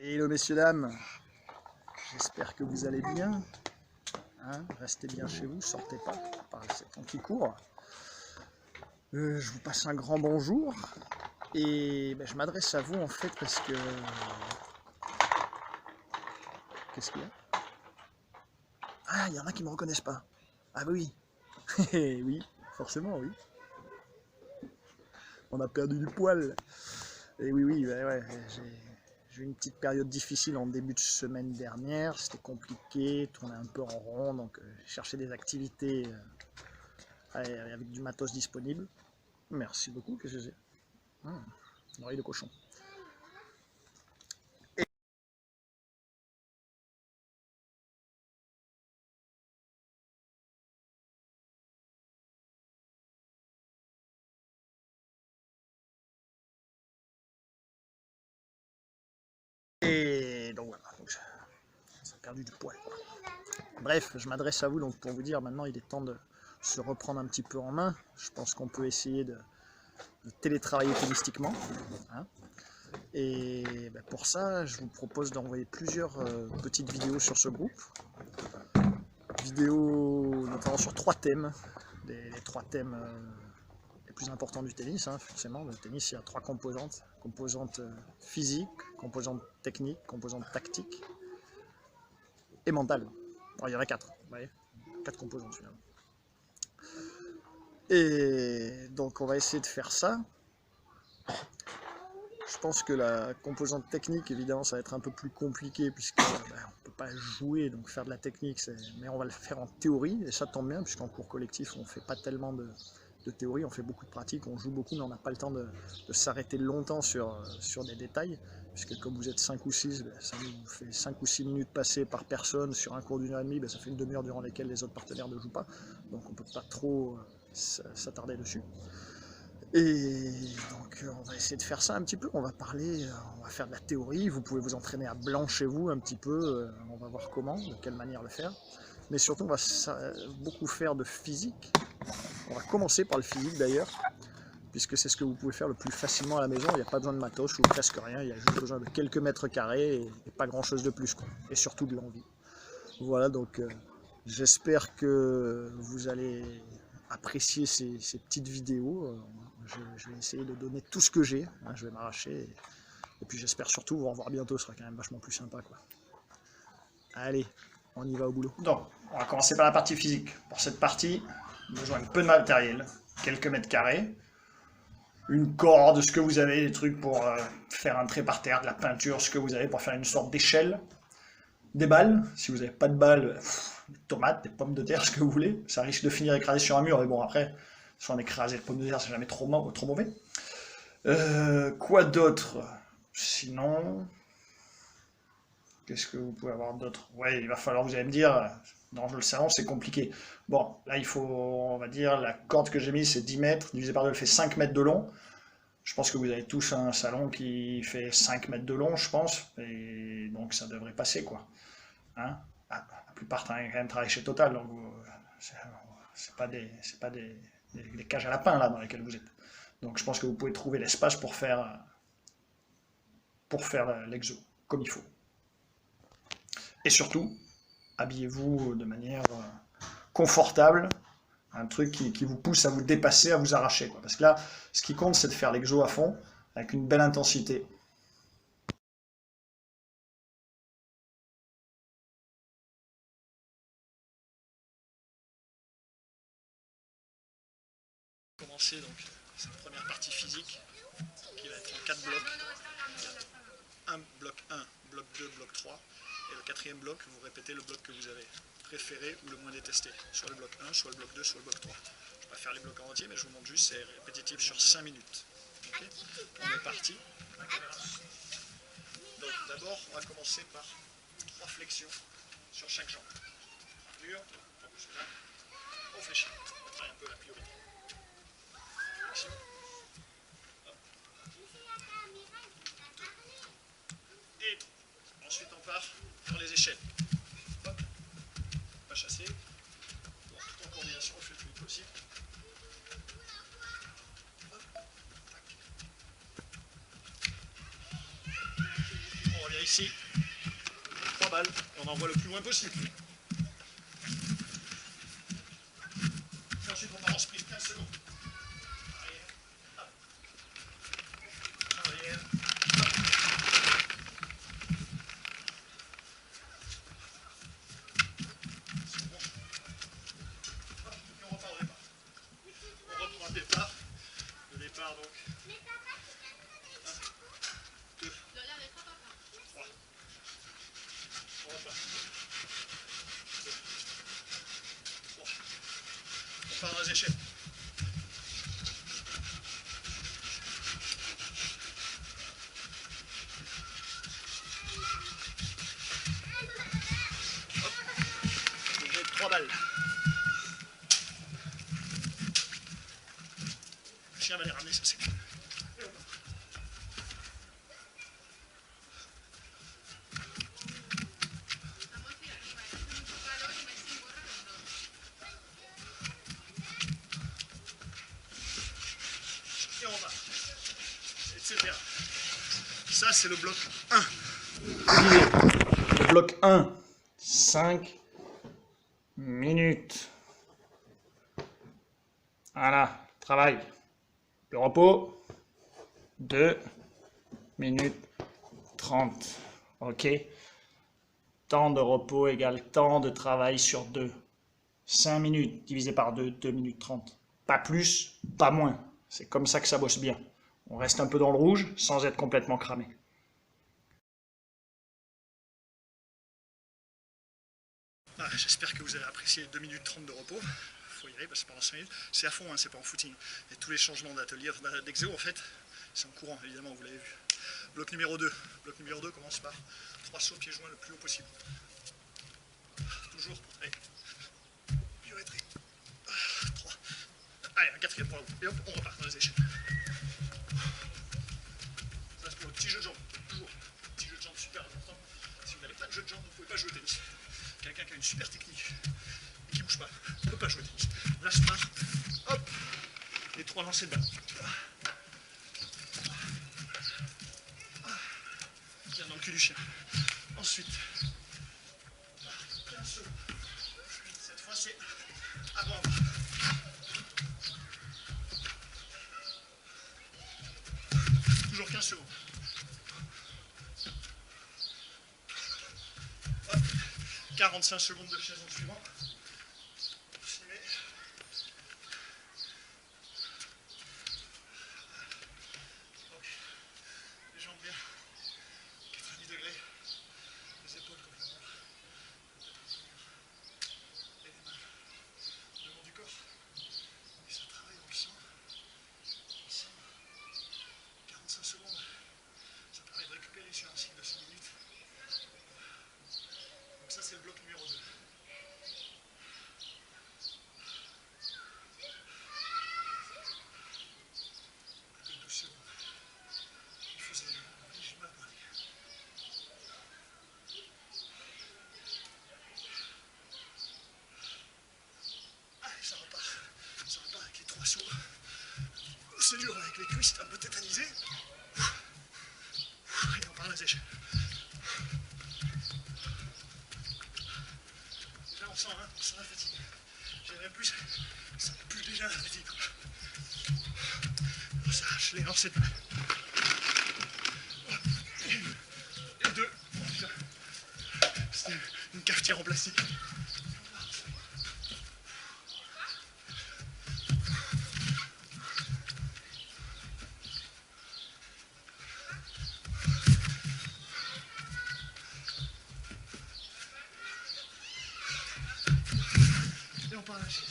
Hello messieurs, dames, j'espère que vous allez bien, hein, restez bien chez vous, sortez pas, par ces temps qui courent. Je vous passe un grand bonjour, et je m'adresse à vous en fait parce que... Qu'est-ce qu'il y a? Ah, il y en a qui me reconnaissent pas. Ah oui, oui, forcément oui. On a perdu du poil. Et oui, ouais, j'ai eu une petite période difficile en début de semaine dernière, c'était compliqué, tourner un peu en rond, donc j'ai cherché des activités avec du matos disponible. Merci beaucoup, qu'est-ce que c'est? Une oreille de cochon. Et donc voilà, ça a perdu du poil. Bref, je m'adresse à vous donc pour vous dire maintenant il est temps de se reprendre un petit peu en main. Je pense qu'on peut essayer de télétravailler tennistiquement. Hein. Et pour ça, je vous propose d'envoyer plusieurs petites vidéos sur ce groupe. Vidéos notamment sur 3 thèmes, les 3 thèmes les plus importants du tennis, hein, forcément. Le tennis, il y a 3 composantes. Composante physique, composante technique, composante tactique et mentale. Alors, il y en a 4, vous voyez, 4 composantes finalement. Et donc on va essayer de faire ça. Je pense que la composante technique, évidemment, ça va être un peu plus compliqué puisque on ne peut pas jouer, donc faire de la technique, mais on va le faire en théorie, et ça tombe bien, puisqu'en cours collectif, on ne fait pas tellement de théorie, on fait beaucoup de pratique, on joue beaucoup, mais on n'a pas le temps de s'arrêter longtemps sur des détails, puisque comme vous êtes 5 ou 6, ça nous fait 5 ou 6 minutes passées par personne sur un cours d'1h30, ça fait une demi-heure durant lesquelles les autres partenaires ne jouent pas, donc on ne peut pas trop s'attarder dessus. Et donc on va essayer de faire ça un petit peu, on va parler, on va faire de la théorie, vous pouvez vous entraîner à blanc chez vous un petit peu, on va voir comment, de quelle manière le faire. Mais surtout on va beaucoup faire de physique, on va commencer par le physique d'ailleurs, puisque c'est ce que vous pouvez faire le plus facilement à la maison, il n'y a pas besoin de matos ou presque rien, il y a juste besoin de quelques mètres carrés et pas grand chose de plus, quoi. Et surtout de l'envie. Voilà, donc j'espère que vous allez apprécier ces petites vidéos. Je vais essayer de donner tout ce que j'ai, hein, je vais m'arracher. Et puis j'espère surtout vous revoir bientôt, ce sera quand même vachement plus sympa, quoi. Allez, on y va au boulot. Donc, on va commencer par la partie physique. Pour cette partie, besoin de peu de matériel, quelques mètres carrés, une corde, ce que vous avez, des trucs pour faire un trait par terre, de la peinture, ce que vous avez pour faire une sorte d'échelle. Des balles, si vous n'avez pas de balles, des tomates, des pommes de terre, ce que vous voulez. Ça risque de finir écrasé sur un mur, mais bon, après, si on écrase les pommes de terre, c'est jamais trop mauvais. Quoi d'autre? Sinon, qu'est-ce que vous pouvez avoir d'autre? Ouais, il va falloir, vous allez me dire, dans le salon, c'est compliqué. Bon, là, il faut, on va dire, la corde que j'ai mise, c'est 10 mètres, divisé par 2, elle fait 5 mètres de long. Je pense que vous avez tous un salon qui fait 5 mètres de long, je pense, et donc ça devrait passer, quoi. Hein, la plupart quand même travaillent chez Total, donc c'est pas des cages à lapins là dans lesquelles vous êtes. Donc je pense que vous pouvez trouver l'espace pour faire l'exo comme il faut. Et surtout, habillez-vous de manière confortable, un truc qui vous pousse à vous dépasser, à vous arracher, quoi. Parce que là, ce qui compte, c'est de faire l'exo à fond, avec une belle intensité. Commencer donc cette première partie physique qui va être en 4 blocs. Bloc 1, bloc 2, bloc 3. Et le 4e bloc, vous répétez le bloc que vous avez préféré ou le moins détesté. Soit le bloc 1, soit le bloc 2, soit le bloc 3. Je ne vais pas faire les blocs en entier, mais je vous montre juste, c'est répétitif sur 5 minutes. Okay, on est parti. Donc d'abord, on va commencer par 3 flexions sur chaque jambe. Dur, on fléchit. On travaille un peu la priorité. Flexion. Et ensuite on part sur les échelles. Hop, pas chasser. Bon, tout en coordination, on fait le plus vite possible. Hop, tac. On revient ici, 3 balles, et on envoie le plus loin possible. Et ensuite on part en sprint 15 secondes. Arrière, hop. Arrière, hop. C'est bon. Hop, et on repart au départ. On reprend le départ. Le départ donc. 1, 2, 3. On repart. 2, 3. On part dans les échelles. Hop. J'ai 3 balles. Le chien va les ramener, ça c'est clair. Et on va, etc. Ça c'est le bloc 1. Le bloc 1, 5 minutes. Voilà, travail. Le repos, 2 minutes 30. Ok. Temps de repos égale temps de travail sur 2. 5 minutes divisé par 2, 2 minutes 30. Pas plus, pas moins. C'est comme ça que ça bosse bien. On reste un peu dans le rouge sans être complètement cramé. Ah, j'espère que vous avez apprécié 2 minutes 30 de repos. Il faut y aller parce que pendant 5 minutes, c'est à fond, hein, c'est pas en footing. Et tous les changements d'atelier, d'exo en fait, c'est en courant évidemment, vous l'avez vu. Bloc numéro 2. Bloc numéro 2 commence par 3 sauts pieds joints le plus haut possible. Toujours, allez. Pirouetterie. 3. Allez, un quatrième pour la roue. Et hop, on repart dans les échelles. Ça c'est pour le petit jeu de jambes. Toujours. Petit jeu de jambes super important. Si vous n'avez pas de jeu de jambes, vous ne pouvez pas jouer au tennis. Quelqu'un qui a une super technique et qui ne bouge pas, ne peut pas jouer au tennis. Là je pars, hop, les 3 lancers de balle. Viens dans le cul du chien. Ensuite, 15 secondes. Cette fois c'est avant. Toujours 15 secondes. Hop. 45 secondes de chaise en suivant. Les jambes bien. 90 degrés. Les épaules complètement. Et les mains le long du corps. Et ça travaille, on le sent. On le sent. 45 secondes. Ça permet de récupérer sur un cycle de 5 minutes. Donc ça c'est le bloc numéro 2. Plus de 12 secondes. Il faut s'aider. J'ai mal parlé. Allez, ça repart. Ça repart avec les 3 sauts. C'est dur avec les cuisses, c'est un peu tétanisé. Et on part les échelles. Déjà on sent la fatigue. J'aimerais plus, ça pue déjà la fatigue. Ça hache les lancers de balle. Et 2. C'était une cafetière en plastique. Et on part à la chaise.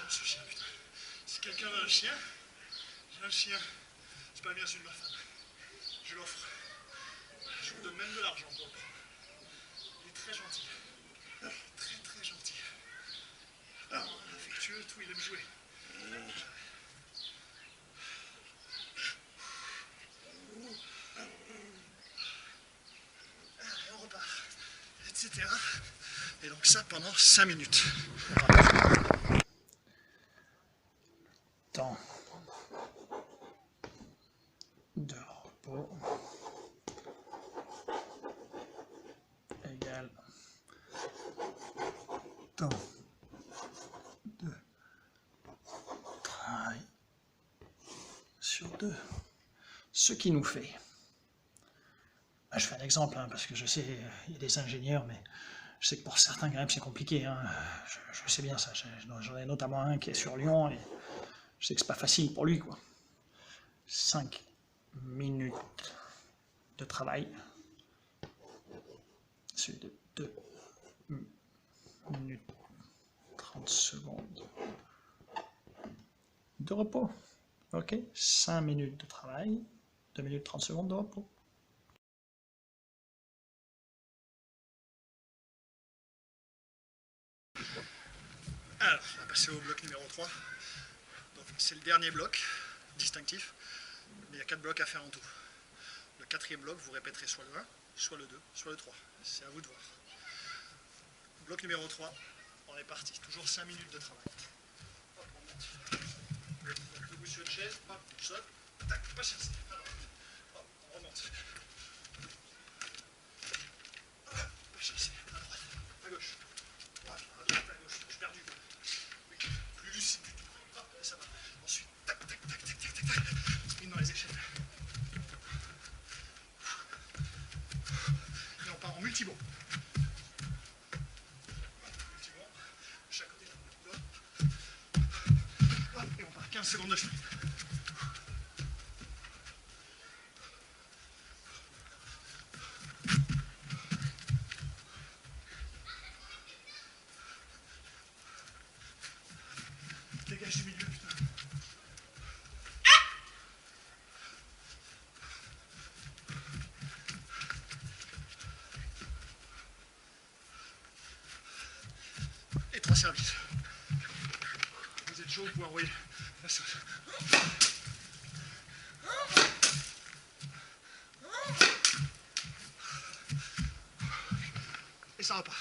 Ce chien, putain. Si quelqu'un a un chien, j'ai un chien. C'est pas le mien, c'est de ma femme. Je l'offre. Je vous donne même de l'argent pour le prendre. Il est très gentil. Très très gentil. Affectueux, tout, il aime jouer. Et donc ça pendant 5 minutes. Temps de repos égale temps de travail sur 2. Ce qui nous fait, je fais un exemple hein, parce que je sais, il y a des ingénieurs, mais je sais que pour certains quand même c'est compliqué. Hein. Je sais bien ça, j'en ai notamment un qui est sur Lyon et je sais que c'est pas facile pour lui, quoi. 5 minutes de travail, celui de 2 minutes 30 secondes de repos. Ok, 5 minutes de travail, 2 minutes 30 secondes de repos. Alors, on va passer au bloc numéro 3. C'est le dernier bloc distinctif, mais il y a 4 blocs à faire en tout. Le 4e bloc, vous répéterez soit le 1, soit le 2, soit le 3. C'est à vous de voir. Bloc numéro 3, on est parti. Toujours 5 minutes de travail. Hop, on monte. Debout sur une chaise, hop, on saute, tac, pas chercher. Alors, hop, on remonte. Hop, pas chercher. À droite, à gauche. Hop, à droite, à gauche. Je suis perdu. Oui, plus lucide du tout. Hop, ça va. Ensuite, tac, tac, tac, tac, tac, tac, tac. Sprint dans les échelles. Et on part en multibond. Multibond, chaque côté de la bloc. Hop, et on part 15 secondes de sprint. Dégage du milieu, putain. Et 3 services. Vous êtes chaud, vous pouvez envoyer la sauce. Et ça repart.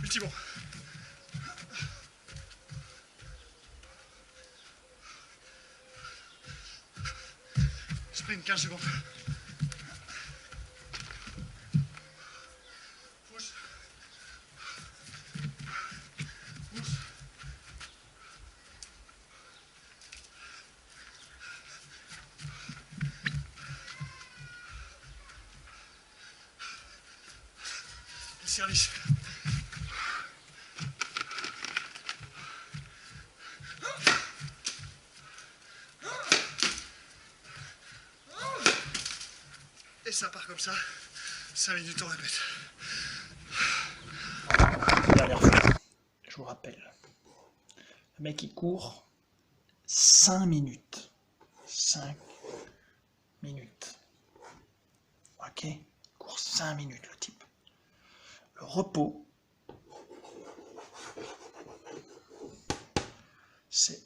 Multibond. Sprint 15 secondes. Pousse. Pousse. Le service. Et ça part comme ça. 5 minutes, on répète. Dernière fois, je vous rappelle. Le mec il court 5 minutes. 5 minutes. Ok, il court 5 minutes le type. Le repos, c'est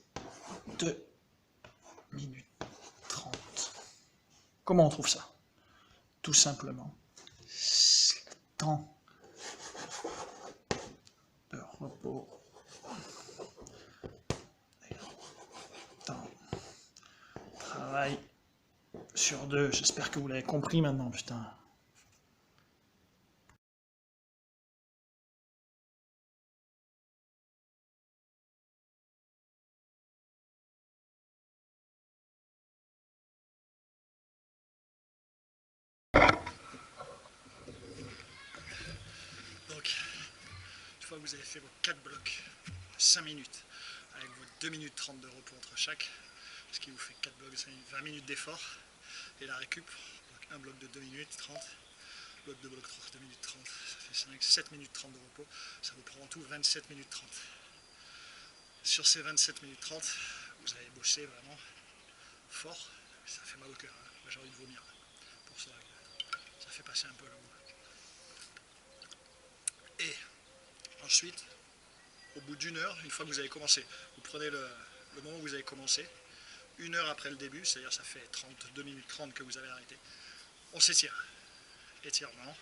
2 minutes 30. Comment on trouve ça? Tout simplement, temps de repos, temps de travail sur 2. J'espère que vous l'avez compris maintenant, putain. Donc, une fois que vous avez fait vos 4 blocs, 5 minutes, avec vos 2 minutes 30 de repos entre chaque, ce qui vous fait 4 blocs de 5 minutes, 20 minutes d'effort, et la récup, donc un bloc de 2 minutes 30, bloc de bloc 3, 2 minutes 30, ça fait 5, 7 minutes 30 de repos, ça vous prend en tout 27 minutes 30. Sur ces 27 minutes 30, vous avez bossé vraiment fort. Ça fait mal au cœur, hein. J'ai envie de vomir. Pour ça, ça fait passer un peu le goût. Et ensuite, au bout d'une heure, une fois que vous avez commencé, vous prenez le moment où vous avez commencé, une heure après le début, c'est-à-dire ça fait 32 minutes 30 que vous avez arrêté, on s'étire. Étirement,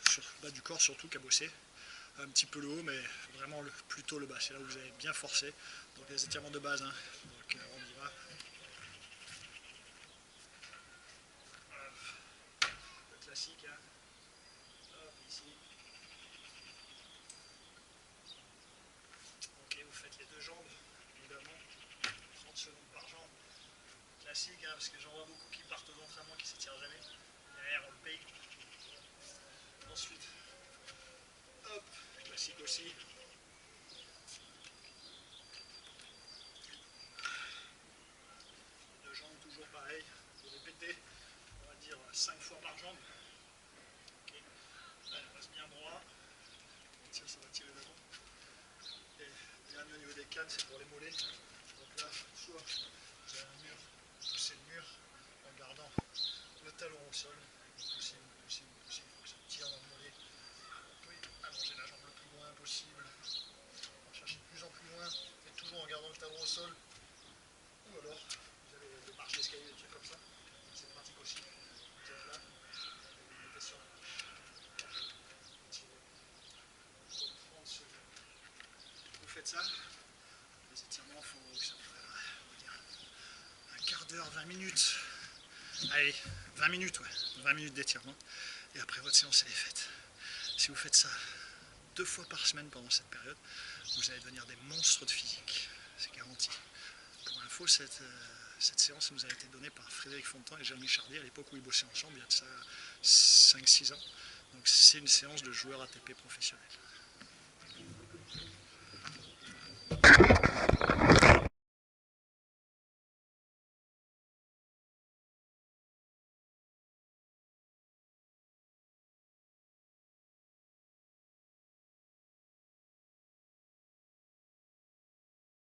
sur le bas du corps surtout qu'à bosser, un petit peu le haut, mais vraiment plutôt le bas, c'est là où vous avez bien forcé, donc les étirements de base, hein. Donc on y va. Le classique, hein. Hop, ici. Ok, vous faites les deux jambes, évidemment, 30 secondes par jambe. Classique, hein, parce que j'en vois beaucoup qui partent aux entraînements qui ne s'étirent jamais. Derrière, on le paye. Ensuite, hop, classique aussi. Deux jambes, toujours pareil. Vous répétez, on va dire 5 fois par jambe. Okay. Là, on reste bien droit. Ça va tirer le long. Et dernier au niveau des cannes, c'est pour les mollets. Donc là, soit vous avez un mur, poussez le mur en gardant le talon au sol. Poussez, poussez, poussez, il faut que ça tire dans le mollet. Oui, allongez la jambe le plus loin possible. On va chercher de plus en plus loin, mais toujours en gardant le talon au sol. Ou alors, vous avez des marches d'escalier, des trucs comme ça. C'est pratique aussi. Vous êtes là, vous mettez sur la vous faites ça. Les étirements, il faut que ça dure, on va dire, un quart d'heure, 20 minutes. Allez, 20 minutes, ouais. 20 minutes d'étirement. Et après, votre séance, elle est faite. Si vous faites ça 2 fois par semaine pendant cette période, vous allez devenir des monstres de physique. C'est garanti. Pour info, cette séance nous a été donnée par Frédéric Fontan et Jérémy Chardier à l'époque où ils bossaient ensemble, il y a de ça 5-6 ans. Donc c'est une séance de joueurs ATP professionnels.